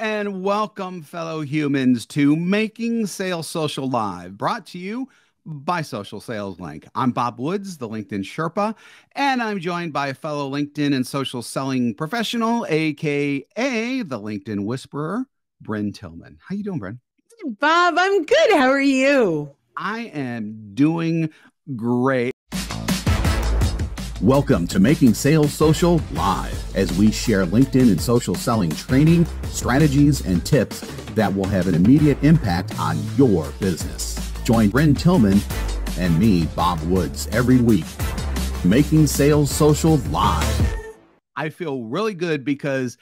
and welcome, fellow humans, to Making Sales Social Live, brought to you by Social Sales Link. I'm Bob Woods, the LinkedIn Sherpa, and I'm joined by a fellow LinkedIn and social selling professional, aka the LinkedIn Whisperer, Bryn Tillman. How you doing, Bryn? Bob, I'm good. How are you? I am doing great. Welcome to Making Sales Social Live, as we share LinkedIn and social selling training, strategies, and tips that will have an immediate impact on your business. Join Bryn Tillman and me, Bob Woods, every week. Making Sales Social Live. I feel really good because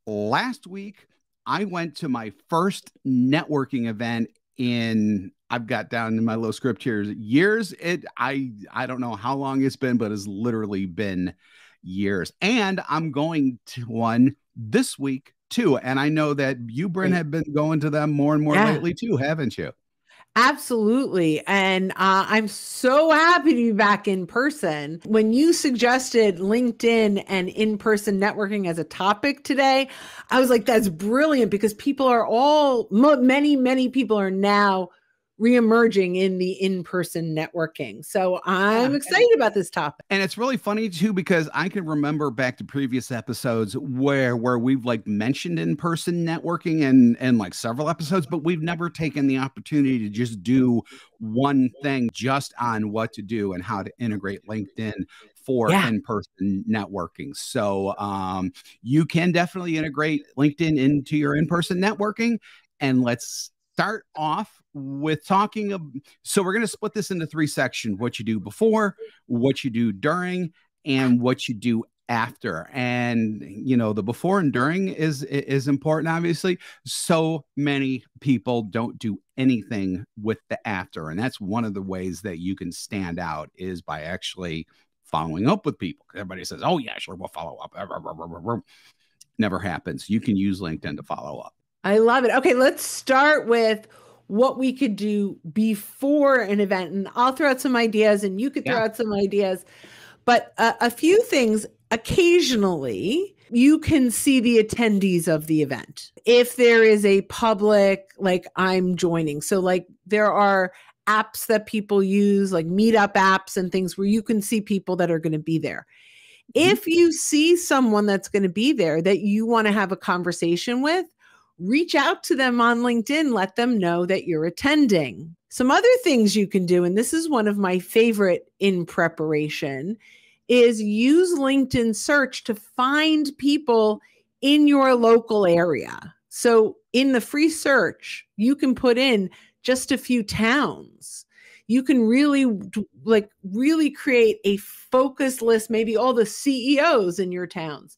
last week I went to my first networking event in, I've got down in my little script here, years. I don't know how long it's been, but it's literally been years. And I'm going to one this week too. And I know that you, Bryn, have been going to them more and more lately too, haven't you? Absolutely. And I'm so happy to be back in person. When you suggested LinkedIn and in-person networking as a topic today, I was like, that's brilliant, because people are many people are now reemerging in the in-person networking. So I'm excited about this topic. And it's really funny too, because I can remember back to previous episodes where we've like mentioned in-person networking and like several episodes, but we've never taken the opportunity to just do one thing just on what to do and how to integrate LinkedIn for in-person networking. So you can definitely integrate LinkedIn into your in-person networking. And let's start off with talking. So we're going to split this into three sections: what you do before, what you do during, and what you do after. And, you know, the before and during is important, obviously. So many people don't do anything with the after. And that's one of the ways that you can stand out, is by actually following up with people. Everybody says, oh yeah, sure, we'll follow up. Never happens. You can use LinkedIn to follow up. I love it. Okay, let's start with what we could do before an event. And I'll throw out some ideas and you could throw out some ideas. But a few things: occasionally you can see the attendees of the event. If there is a public, like I'm joining. So like there are apps that people use, like meetup apps and things, where you can see people that are going to be there. If you see someone that's going to be there that you want to have a conversation with, reach out to them on LinkedIn, let them know that you're attending. Some other things you can do, and this is one of my favorite in preparation, is use LinkedIn search to find people in your local area. So in the free search, you can put in just a few towns. You can really create a focus list, maybe all the CEOs in your towns.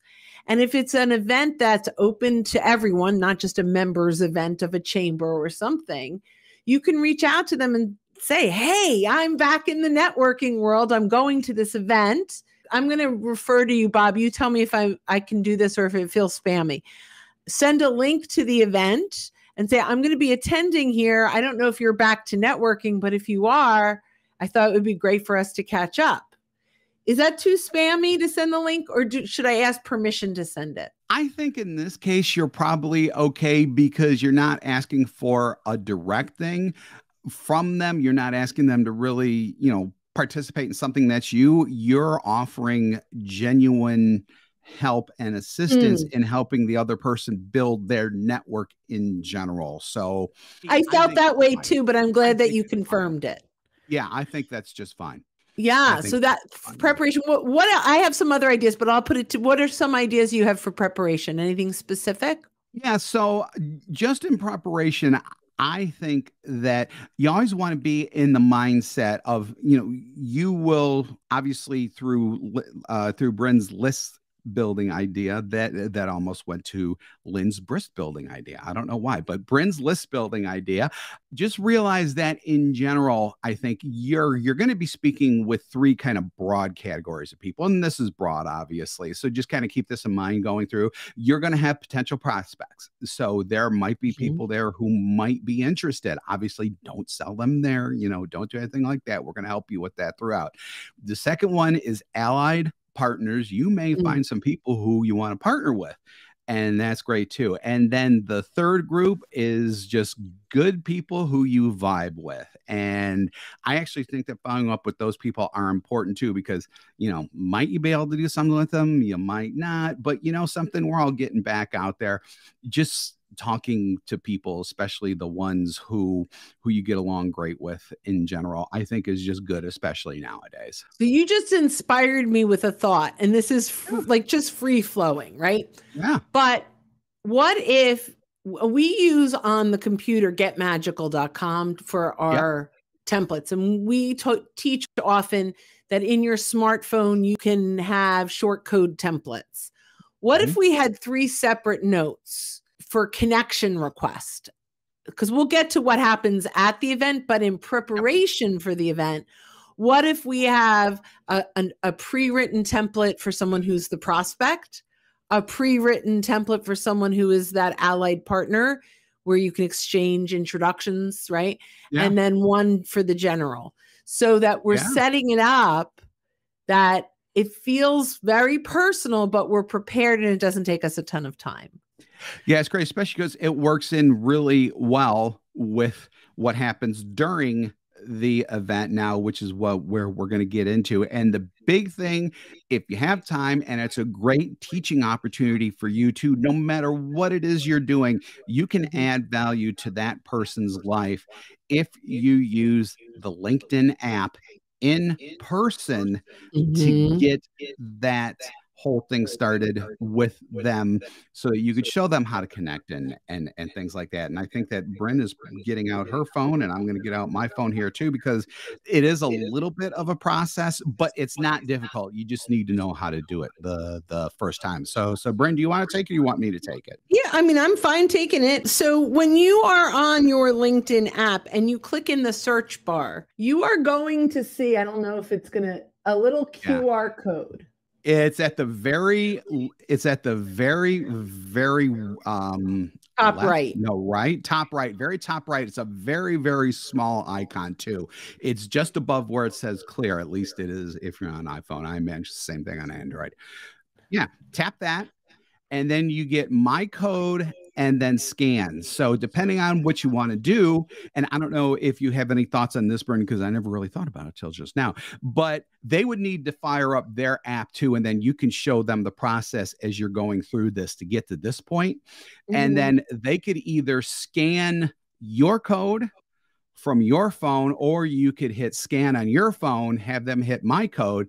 And if it's an event that's open to everyone, not just a members event of a chamber or something, you can reach out to them and say, hey, I'm back in the networking world. I'm going to this event. I'm going to refer to you, Bob. You tell me if I can do this or if it feels spammy. Send a link to the event and say, I'm going to be attending here. I don't know if you're back to networking, but if you are, I thought it would be great for us to catch up. Is that too spammy to send the link, or should I ask permission to send it? I think in this case, you're probably okay, because you're not asking for a direct thing from them. You're not asking them to really, participate in something that's you're offering genuine help and assistance in helping the other person build their network in general. So I felt that way too, but I'm glad that you confirmed it. Yeah, I think that's just fine. Yeah. So that preparation, what I have some other ideas, but I'll put it to, what are some ideas you have for preparation? Anything specific? Yeah. So just in preparation, I think that you always want to be in the mindset of, you will obviously through Bryn's list building idea that almost went to Lynn's brisk building idea. I don't know why, but Bryn's list building idea. Just realize that in general, I think you're going to be speaking with three kind of broad categories of people, and this is broad, obviously. So just kind of keep this in mind going through. You're going to have potential prospects, so there might be people there who might be interested. Obviously, don't sell them there. Don't do anything like that. We're going to help you with that throughout. The second one is allied partners. You may find some people who you want to partner with. And that's great too. And then the third group is just good people who you vibe with. And I actually think that following up with those people are important too, because, might you be able to do something with them? You might not, but something, we're all getting back out there. Just talking to people, especially the ones who you get along great with in general, I think is just good, especially nowadays. So you just inspired me with a thought, and this is like just free flowing, right? Yeah. But what if we use on the computer getmagical.com for our templates, and we teach often that in your smartphone you can have short code templates. What if we had 3 separate notes for connection request? Because we'll get to what happens at the event, but in preparation for the event, what if we have a pre-written template for someone who's the prospect, a pre-written template for someone who is that allied partner where you can exchange introductions, right? Yeah. And then one for the general, so that we're setting it up that it feels very personal, but we're prepared and it doesn't take us a ton of time. Yeah, it's great, especially because it works in really well with what happens during the event now, which is where we're going to get into. And the big thing, if you have time, and it's a great teaching opportunity for you too, no matter what it is you're doing, you can add value to that person's life if you use the LinkedIn app in person to get that whole thing started with them, so that you could show them how to connect and things like that. And I think that Bryn is getting out her phone, and I'm going to get out my phone here too, because it is a little bit of a process, but it's not difficult. You just need to know how to do it the first time. So Bryn, do you want to take it, or you want me to take it? Yeah, I mean, I'm fine taking it. So when you are on your LinkedIn app and you click in the search bar, you are going to see, I don't know if it's going to, a little QR code. It's at the very top right. No, right? Top right, very top right. It's a very, very small icon too. It's just above where it says clear. At least it is if you're on iPhone. I manage the same thing on Android. Yeah, tap that. And then you get my code and then scan. So depending on what you want to do, and I don't know if you have any thoughts on this, Bryn, because I never really thought about it till just now, but they would need to fire up their app too, and then you can show them the process as you're going through this to get to this point. And then they could either scan your code from your phone, or you could hit scan on your phone, have them hit my code,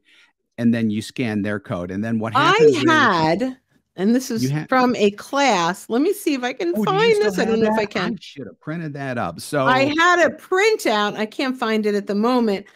and then you scan their code. And then what happens and this is from a class. Let me see if I can find this. I don't know if I can. I should have printed that up. So I had a printout. I can't find it at the moment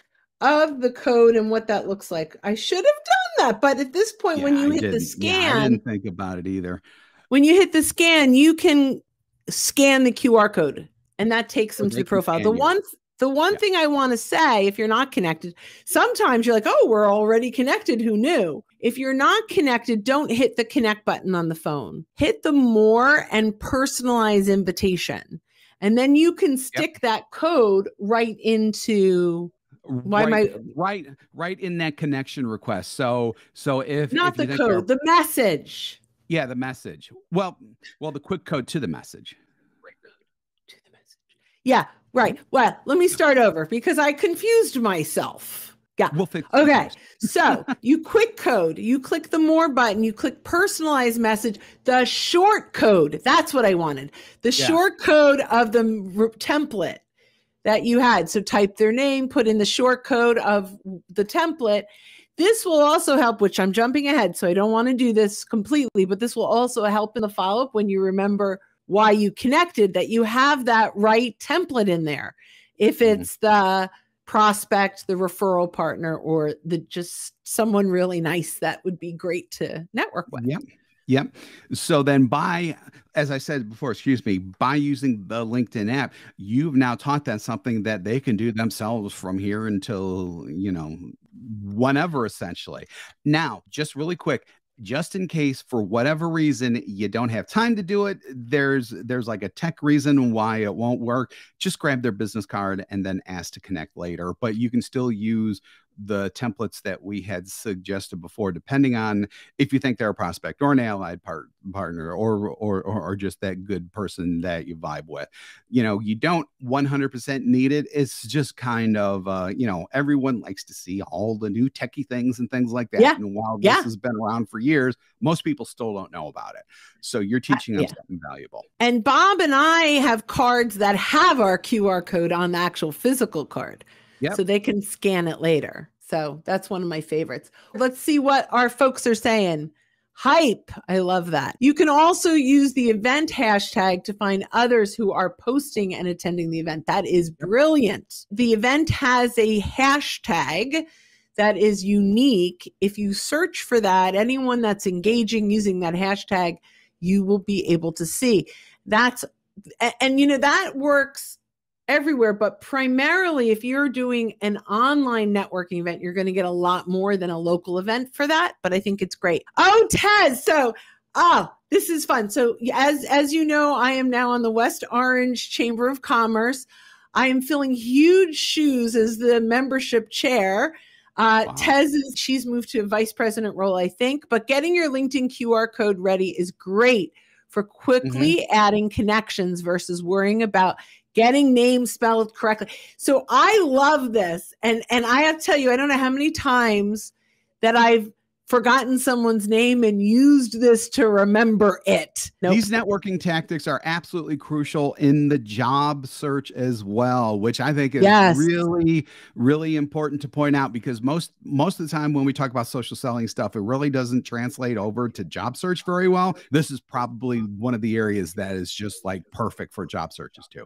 of the code and what that looks like. I should have done that. But at this point, when you hit the scan, I didn't think about it either. When you hit the scan, you can scan the QR code, and that takes them to the profile. The one thing I want to say, if you're not connected, sometimes you're like, oh, we're already connected. Who knew? If you're not connected, don't hit the connect button on the phone. Hit the more and personalize invitation. And then you can stick that code right into right in that connection request. So if not the code, the message. Yeah, the message. Well, the quick code to the message. Yeah, right. Well, let me start over because I confused myself. Yeah. We'll fix it. Okay. So you quick code, you click the more button, you click personalized message, the short code. That's what I wanted. The short code of the template that you had. So type their name, put in the short code of the template. This will also help, which I'm jumping ahead, so I don't want to do this completely, but this will also help in the follow-up when you remember why you connected, that you have that right template in there. If it's the prospect, the referral partner, or just someone really nice that would be great to network with. Yep. So then as I said before, by using the LinkedIn app, you've now taught them something that they can do themselves from here until, whenever, essentially. Now, just really quick, just in case for whatever reason you don't have time to do it, there's like a tech reason why it won't work. Just grab their business card and then ask to connect later. But you can still use the templates that we had suggested before, depending on if you think they're a prospect or an allied partner or just that good person that you vibe with. You don't 100% need it. It's just kind of, everyone likes to see all the new techie things and things like that. Yeah. And while this has been around for years, most people still don't know about it. So you're teaching them something valuable. And Bob and I have cards that have our QR code on the actual physical card. Yep. So they can scan it later. So that's one of my favorites. Let's see what our folks are saying. Hype. I love that. You can also use the event hashtag to find others who are posting and attending the event. That is brilliant. The event has a hashtag that is unique. If you search for that, anyone that's engaging using that hashtag, you will be able to see. That works everywhere, but primarily if you're doing an online networking event, you're going to get a lot more than a local event for that, but I think it's great. Oh, Tez. So, this is fun. So as you know, I am now on the West Orange Chamber of Commerce. I am filling huge shoes as the membership chair. Wow. Tez, she's moved to a vice president role, I think, but getting your LinkedIn QR code ready is great for quickly adding connections versus worrying about getting names spelled correctly. So I love this. And I have to tell you, I don't know how many times that I've forgotten someone's name and used this to remember it. Nope. These networking tactics are absolutely crucial in the job search as well, which I think is really, really important to point out, because most of the time when we talk about social selling stuff, it really doesn't translate over to job search very well. This is probably one of the areas that is just like perfect for job searches too.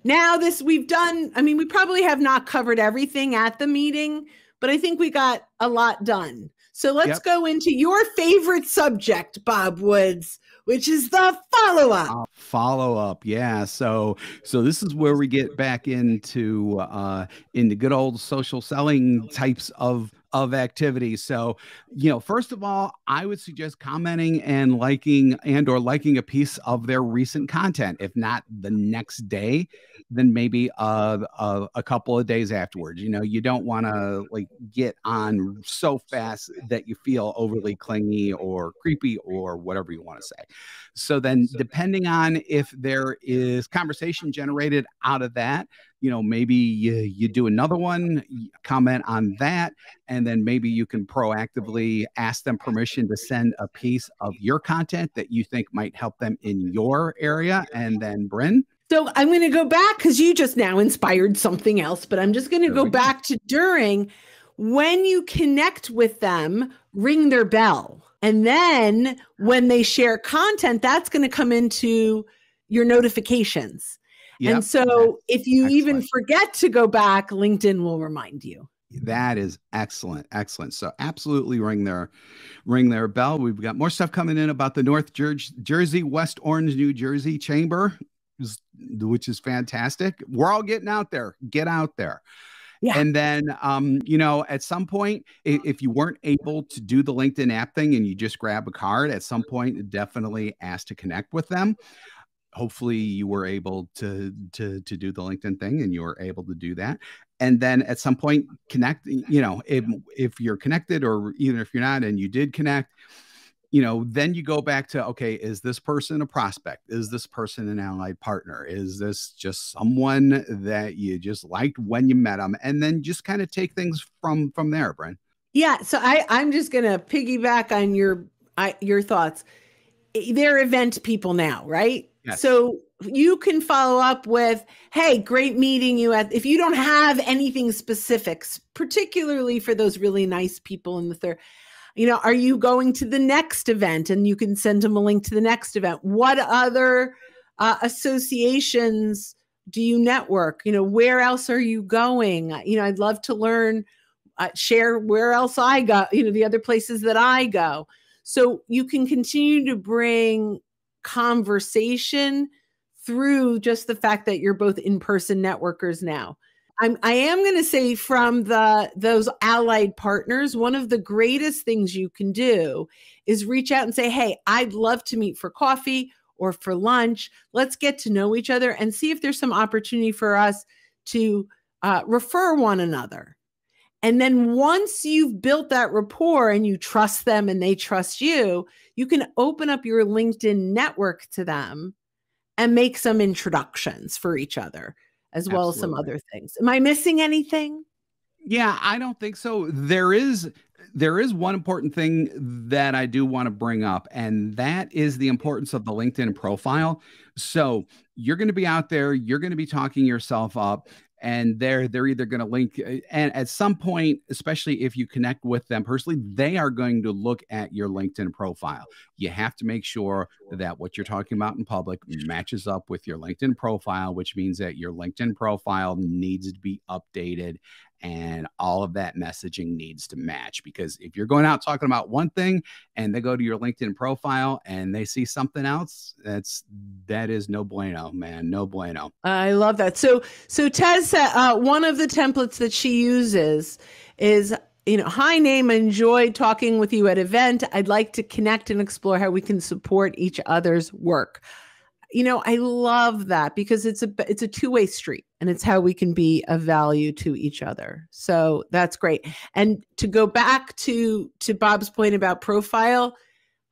Now we've done, we probably have not covered everything at the meeting, but I think we got a lot done. So let's go into your favorite subject, Bob Woods, which is the follow-up. Follow-up, yeah. So this is where we get back into good old social selling types of activities. So, first of all, I would suggest commenting and liking a piece of their recent content. If not the next day, then maybe a couple of days afterwards. You don't want to get on so fast that you feel overly clingy or creepy or whatever you want to say. So then, depending on if there is conversation generated out of that, maybe you do another one, comment on that, and then maybe you can proactively ask them permission to send a piece of your content that you think might help them in your area. And then, Bryn? So I'm going to go back, because you just now inspired something else, but I'm just going to go back to during when you connect with them, ring their bell. And then when they share content, that's going to come into your notifications. Yep. And so if you even forget to go back, LinkedIn will remind you. That is excellent. Excellent. So absolutely ring their bell. We've got more stuff coming in about the North Jersey, West Orange, New Jersey Chamber, which is fantastic. We're all getting out there. Get out there. Yeah. And then, at some point, if you weren't able to do the LinkedIn app thing and you just grab a card, at some point, definitely ask to connect with them. Hopefully you were able to do the LinkedIn thing and you were able to do that. And then at some point connect, if you're connected, or even if you're not, and you did connect, then you go back to, okay, is this person a prospect? Is this person an allied partner? Is this just someone that you just liked when you met them? And then just kind of take things from there, Bryn. Yeah. So I'm just going to piggyback on your thoughts. They're event people now, right? Yes. So you can follow up with, hey, great meeting you if you don't have anything specifics, particularly for those really nice people in the third, are you going to the next event? And you can send them a link to the next event. What other associations do you network? Where else are you going? I'd love to learn, share where else I go, the other places that I go. So you can continue to bring conversation through just the fact that you're both in-person networkers now. I am going to say from those allied partners, one of the greatest things you can do is reach out and say, hey, I'd love to meet for coffee or for lunch. Let's get to know each other and see if there's some opportunity for us to refer one another. And then once you've built that rapport and you trust them and they trust you, you can open up your LinkedIn network to them and make some introductions for each other, as well as some other things. Am I missing anything? Yeah, I don't think so. There is one important thing that I do want to bring up, and that is the importance of the LinkedIn profile. So you're going to be out there, you're going to be talking yourself up, and they're either going to link, and at some point, especially if you connect with them personally, they are going to look at your LinkedIn profile. You have to make sure that what you're talking about in public matches up with your LinkedIn profile, which means that your LinkedIn profile needs to be updated and all of that messaging needs to match. Because if you're going out talking about one thing and they go to your LinkedIn profile and they see something else, that is no bueno, man. No bueno. I love that. So Taz said one of the templates that she uses is, hi, name, enjoyed talking with you at event. I'd like to connect and explore how we can support each other's work. I love that because it's a two-way street, and it's how we can be of value to each other. So that's great. And to go back to Bob's point about profile,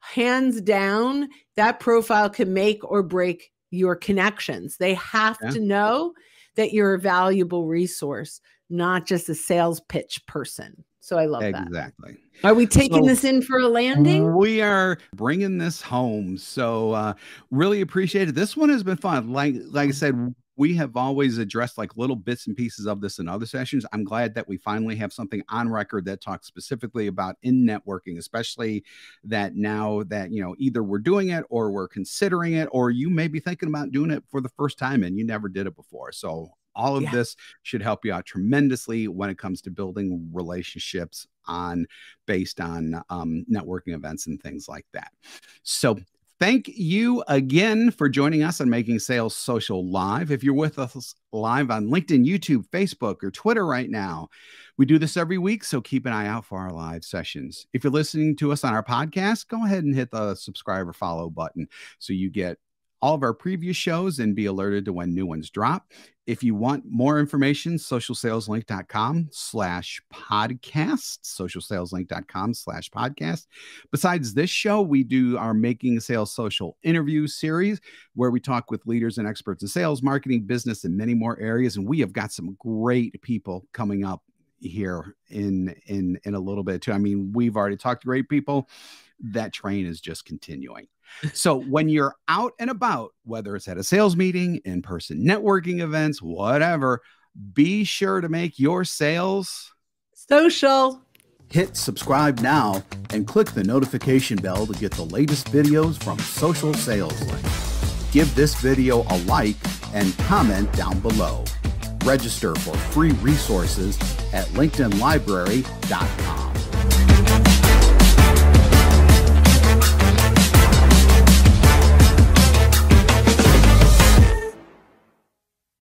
hands down, that profile can make or break your connections. They have to know that you're a valuable resource, not just a sales pitch person. So I love that. Exactly. Are we taking this in for a landing? We are bringing this home. So really appreciate it. This one has been fun. Like I said, we have always addressed like little bits and pieces of this in other sessions. I'm glad that we finally have something on record that talks specifically about in networking, especially that now that, either we're doing it or we're considering it, or you may be thinking about doing it for the first time and you never did it before. So all of this should help you out tremendously when it comes to building relationships based on networking events and things like that. So thank you again for joining us on Making Sales Social Live. If you're with us live on LinkedIn, YouTube, Facebook, or Twitter right now, we do this every week, so keep an eye out for our live sessions. If you're listening to us on our podcast, go ahead and hit the subscribe or follow button so you get all of our previous shows and be alerted to when new ones drop. If you want more information, socialsaleslink.com/podcast, socialsaleslink.com/podcast. Besides this show, we do our Making Sales Social interview series where we talk with leaders and experts in sales, marketing, business, and many more areas. And we have got some great people coming up here in a little bit too. I mean, we've already talked to great people. That train is just continuing. So when you're out and about, whether it's at a sales meeting, in-person networking events, whatever, be sure to make your sales social. Hit subscribe now and click the notification bell to get the latest videos from Social Sales Link. Give this video a like and comment down below. Register for free resources at linkedinlibrary.com.